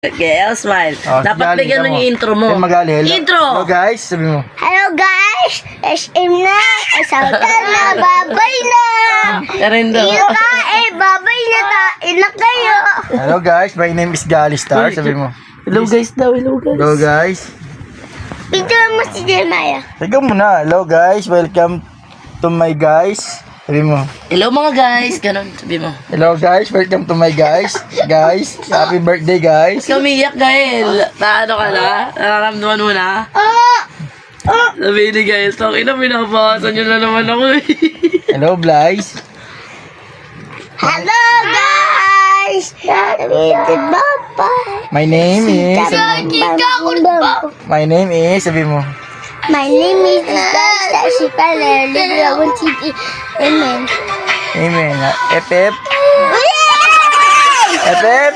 Okay, I'll smile. Oh, Dapat gali, bigyan mo tama. yung intro mo. Ay, magali. Hello. Intro! Hello guys, sabi mo. Hello guys! SM na! Salta na! Babay na! Karindo. Iyo ka babay na ta! Ina kayo! Hello guys, my name is Gali Star, sabi mo. Hello guys daw, hello guys. Hello guys. Picture mo si Jeremiah. Ikaw muna. Hello guys, welcome to my guys. Sabi mo. Hello mga guys, ganun sabi mo. Hello guys, welcome to my guys. Guys, happy birthday guys. Ikaw umiyak Gael. Ano ka na? Nararamdaman mo na? Sabi ni Gael, tong ina pinapasan nyo na naman ako eh. Hello Blaise. Hello guys! Papa! My name is... My name is... Sabi mo. My name is Dasta Shipala Ligawan TV. Amen. Amen. FF. FF.